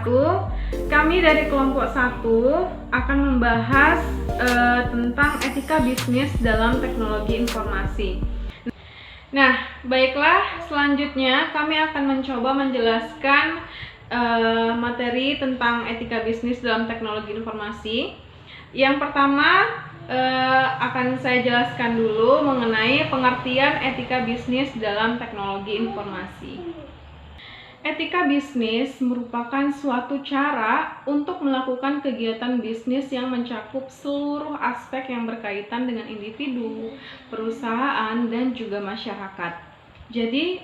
wabarakatuh. Kami dari kelompok 1 akan membahas tentang etika bisnis dalam teknologi informasi. Nah, baiklah, selanjutnya kami akan mencoba menjelaskan materi tentang etika bisnis dalam teknologi informasi. Yang pertama akan saya jelaskan dulu mengenai pengertian etika bisnis dalam teknologi informasi. Etika bisnis merupakan suatu cara untuk melakukan kegiatan bisnis yang mencakup seluruh aspek yang berkaitan dengan individu, perusahaan, dan juga masyarakat. Jadi,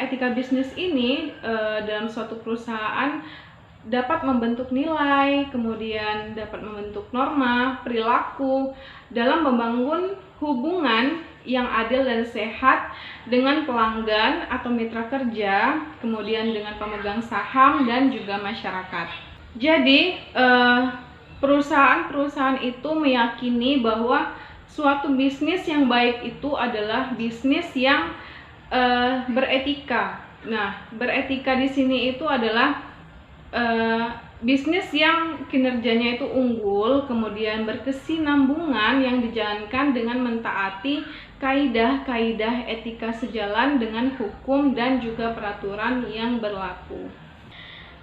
etika bisnis ini dalam suatu perusahaan dapat membentuk nilai, kemudian dapat membentuk norma, perilaku dalam membangun hubungan yang adil dan sehat dengan pelanggan atau mitra kerja, kemudian dengan pemegang saham dan juga masyarakat. Jadi, perusahaan-perusahaan itu meyakini bahwa suatu bisnis yang baik itu adalah bisnis yang beretika. Nah, beretika di sini itu adalah bisnis yang kinerjanya itu unggul, kemudian berkesinambungan yang dijalankan dengan mentaati kaidah-kaidah etika sejalan dengan hukum dan juga peraturan yang berlaku.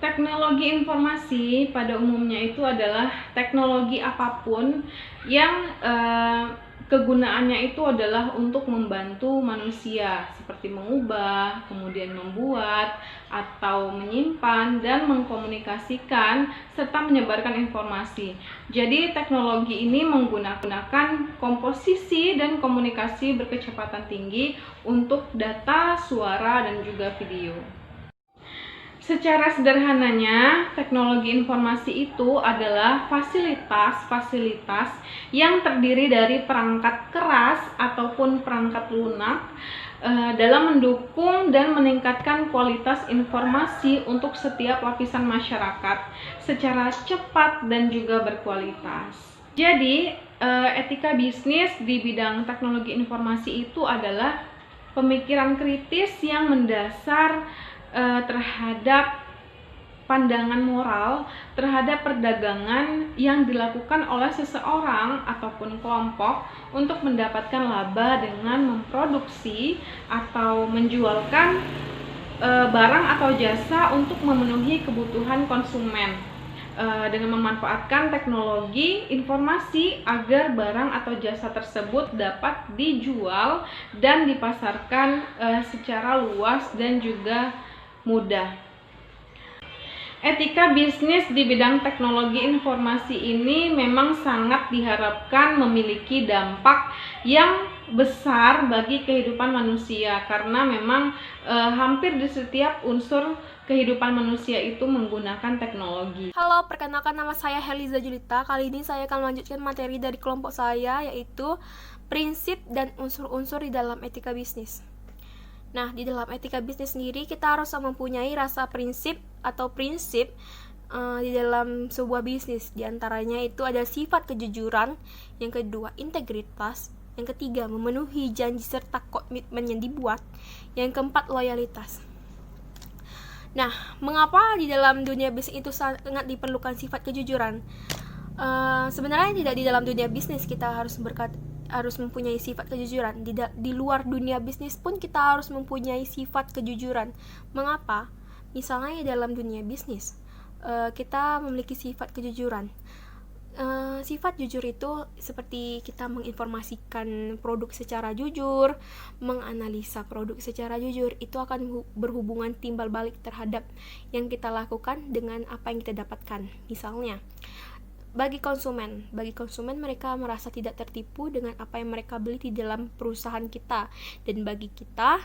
Teknologi informasi pada umumnya itu adalah teknologi apapun yang kegunaannya itu adalah untuk membantu manusia, seperti mengubah, kemudian membuat, atau menyimpan dan mengkomunikasikan serta menyebarkan informasi. Jadi teknologi ini menggunakan komposisi dan komunikasi berkecepatan tinggi untuk data, suara, dan juga video. Secara sederhananya, teknologi informasi itu adalah fasilitas-fasilitas yang terdiri dari perangkat keras ataupun perangkat lunak dalam mendukung dan meningkatkan kualitas informasi untuk setiap lapisan masyarakat secara cepat dan juga berkualitas. Jadi, etika bisnis di bidang teknologi informasi itu adalah pemikiran kritis yang mendasar terhadap pandangan moral terhadap perdagangan yang dilakukan oleh seseorang ataupun kelompok untuk mendapatkan laba dengan memproduksi atau menjualkan barang atau jasa untuk memenuhi kebutuhan konsumen dengan memanfaatkan teknologi informasi agar barang atau jasa tersebut dapat dijual dan dipasarkan secara luas dan juga mudah. Etika bisnis di bidang teknologi informasi ini memang sangat diharapkan memiliki dampak yang besar bagi kehidupan manusia karena memang hampir di setiap unsur kehidupan manusia itu menggunakan teknologi. Halo, perkenalkan nama saya Heliza Julita. Kali ini saya akan melanjutkan materi dari kelompok saya, yaitu prinsip dan unsur-unsur di dalam etika bisnis. Nah, di dalam etika bisnis sendiri kita harus mempunyai rasa prinsip atau prinsip di dalam sebuah bisnis. Di antaranya itu ada sifat kejujuran, yang kedua integritas, yang ketiga memenuhi janji serta komitmen yang dibuat, yang keempat loyalitas. Nah, mengapa di dalam dunia bisnis itu sangat diperlukan sifat kejujuran? Sebenarnya tidak di dalam dunia bisnis kita harus mempunyai sifat kejujuran. Di luar dunia bisnis pun kita harus mempunyai sifat kejujuran. Mengapa? Misalnya dalam dunia bisnis kita memiliki sifat kejujuran. Sifat jujur itu seperti kita menginformasikan produk secara jujur, menganalisa produk secara jujur. Itu akan berhubungan timbal balik terhadap yang kita lakukan dengan apa yang kita dapatkan. Misalnya bagi konsumen mereka merasa tidak tertipu dengan apa yang mereka beli di dalam perusahaan kita, dan bagi kita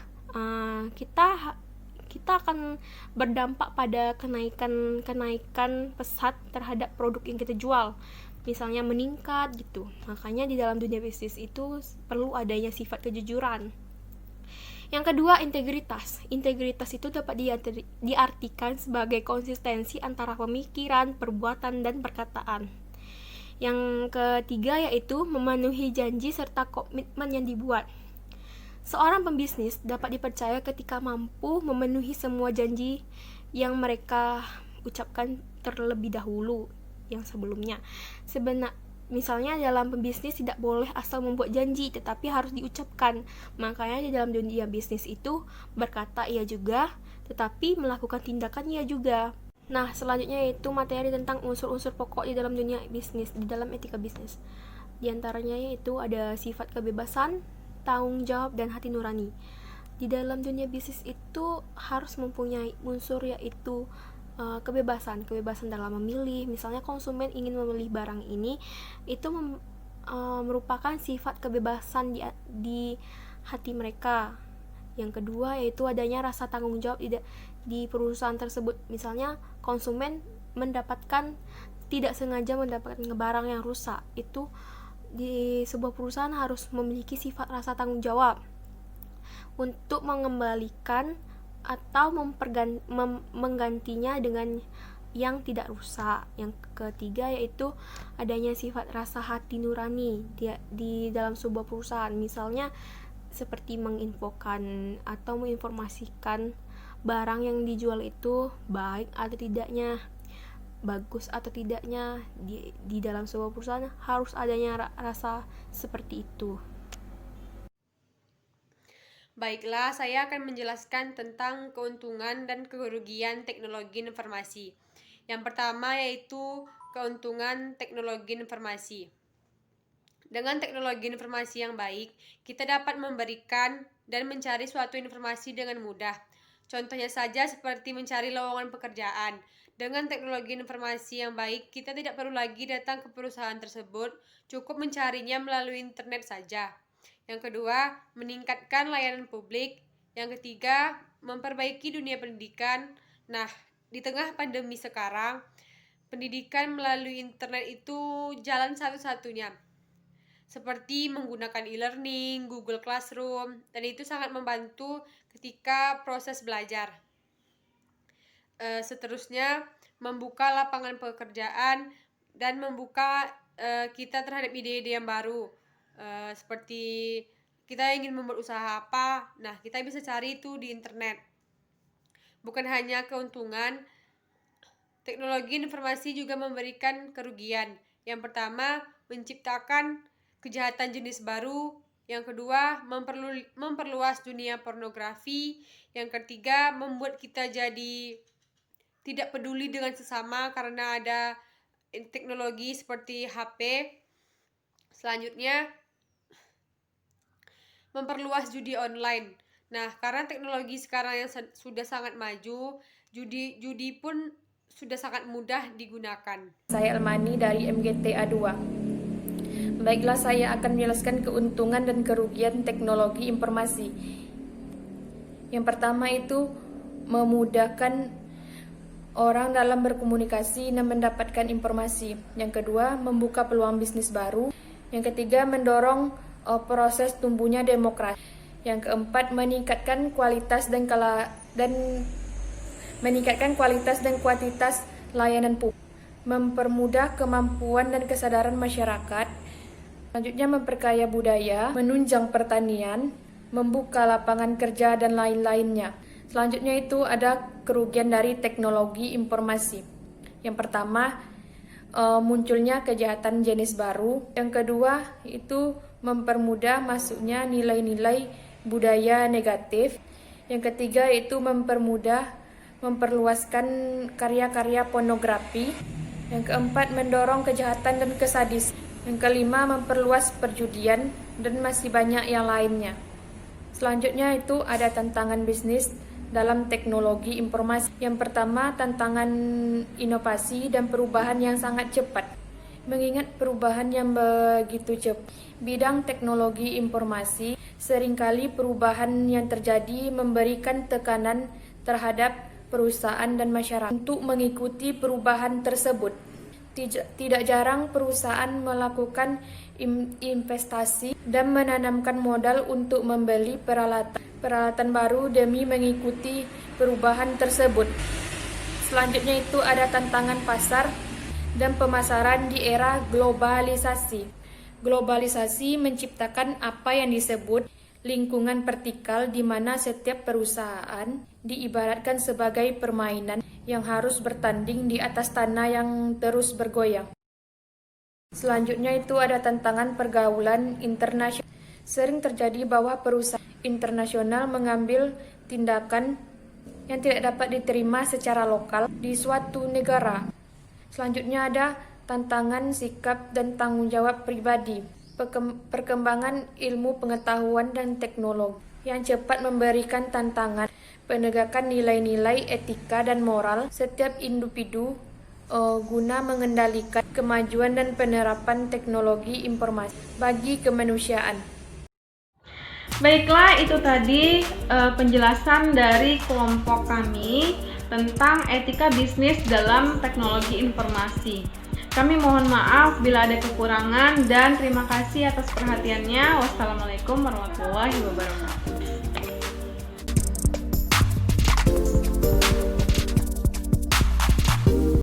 akan berdampak pada kenaikan pesat terhadap produk yang kita jual, misalnya meningkat gitu. Makanya di dalam dunia bisnis itu perlu adanya sifat kejujuran. Yang kedua, integritas. Integritas itu dapat diartikan sebagai konsistensi antara pemikiran, perbuatan, dan perkataan. Yang ketiga yaitu memenuhi janji serta komitmen yang dibuat. Seorang pembisnis dapat dipercaya ketika mampu memenuhi semua janji yang mereka ucapkan terlebih dahulu yang sebelumnya. Misalnya dalam pembisnis tidak boleh asal membuat janji, tetapi harus diucapkan. Makanya di dalam dunia bisnis itu berkata iya juga, tetapi melakukan tindakan iya juga. Nah, selanjutnya yaitu materi tentang unsur-unsur pokok di dalam dunia bisnis, di dalam etika bisnis. Di antaranya yaitu ada sifat kebebasan, tanggung jawab, dan hati nurani. Di dalam dunia bisnis itu harus mempunyai unsur yaitu kebebasan dalam memilih. Misalnya konsumen ingin membeli barang ini, itu merupakan sifat kebebasan di hati mereka. Yang kedua yaitu adanya rasa tanggung jawab di perusahaan tersebut. Misalnya konsumen tidak sengaja mendapatkan barang yang rusak, itu di sebuah perusahaan harus memiliki sifat rasa tanggung jawab untuk mengembalikan atau menggantinya dengan yang tidak rusak. Yang ketiga yaitu adanya sifat rasa hati nurani di dalam sebuah perusahaan. Misalnya seperti menginfokan atau menginformasikan barang yang dijual itu baik atau tidaknya, bagus atau tidaknya. Di dalam sebuah perusahaan harus adanya rasa seperti itu. Baiklah, saya akan menjelaskan tentang keuntungan dan kerugian teknologi informasi. Yang pertama yaitu keuntungan teknologi informasi. Dengan teknologi informasi yang baik, kita dapat memberikan dan mencari suatu informasi dengan mudah. Contohnya saja seperti mencari lowongan pekerjaan. Dengan teknologi informasi yang baik, kita tidak perlu lagi datang ke perusahaan tersebut, cukup mencarinya melalui internet saja. Yang kedua, meningkatkan layanan publik. Yang ketiga, memperbaiki dunia pendidikan. Nah, di tengah pandemi sekarang, pendidikan melalui internet itu jalan satu-satunya. Seperti menggunakan e-learning, Google Classroom, dan itu sangat membantu ketika proses belajar. Seterusnya, membuka lapangan pekerjaan dan membuka kita terhadap ide-ide yang baru. Seperti kita ingin membuat usaha apa, nah kita bisa cari itu di internet. Bukan hanya keuntungan, teknologi informasi juga memberikan kerugian. Yang pertama, menciptakan kejahatan jenis baru. Yang kedua, memperluas dunia pornografi. Yang ketiga, membuat kita jadi tidak peduli dengan sesama karena ada teknologi seperti HP. Selanjutnya, memperluas judi online. Nah, karena teknologi sekarang yang sudah sangat maju, judi pun sudah sangat mudah digunakan. Saya Elmani dari MGTA 2. Baiklah, saya akan menjelaskan keuntungan dan kerugian teknologi informasi. Yang pertama itu memudahkan orang dalam berkomunikasi dan mendapatkan informasi. Yang kedua, membuka peluang bisnis baru. Yang ketiga, mendorong proses tumbuhnya demokrasi. Yang keempat, meningkatkan kualitas dan kuantitas layanan publik, mempermudah kemampuan dan kesadaran masyarakat. Selanjutnya, memperkaya budaya, menunjang pertanian, membuka lapangan kerja dan lain-lainnya. Selanjutnya itu ada kerugian dari teknologi informasi. Yang pertama, munculnya kejahatan jenis baru. Yang kedua itu mempermudah masuknya nilai-nilai budaya negatif. Yang ketiga itu memperluaskan karya-karya pornografi. Yang keempat, mendorong kejahatan dan kesadis. Yang kelima, memperluas perjudian, dan masih banyak yang lainnya. Selanjutnya itu ada tantangan bisnis dalam teknologi informasi. Yang pertama, tantangan inovasi dan perubahan yang sangat cepat. Mengingat perubahan yang begitu cepat, bidang teknologi informasi seringkali perubahan yang terjadi memberikan tekanan terhadap perusahaan dan masyarakat untuk mengikuti perubahan tersebut. Tidak jarang perusahaan melakukan investasi dan menanamkan modal untuk membeli peralatan baru demi mengikuti perubahan tersebut. Selanjutnya itu ada tantangan pasar dan pemasaran di era globalisasi. Globalisasi menciptakan apa yang disebut lingkungan vertikal di mana setiap perusahaan diibaratkan sebagai permainan yang harus bertanding di atas tanah yang terus bergoyang. Selanjutnya itu ada tantangan pergaulan internasional. Sering terjadi bahwa perusahaan internasional mengambil tindakan yang tidak dapat diterima secara lokal di suatu negara. Selanjutnya ada tantangan sikap dan tanggung jawab pribadi. Perkembangan ilmu pengetahuan dan teknologi yang cepat memberikan tantangan penegakan nilai-nilai etika dan moral setiap individu guna mengendalikan kemajuan dan penerapan teknologi informasi bagi kemanusiaan. Baiklah, itu tadi penjelasan dari kelompok kami tentang etika bisnis dalam teknologi informasi. Kami mohon maaf bila ada kekurangan dan terima kasih atas perhatiannya. Wassalamualaikum warahmatullahi wabarakatuh.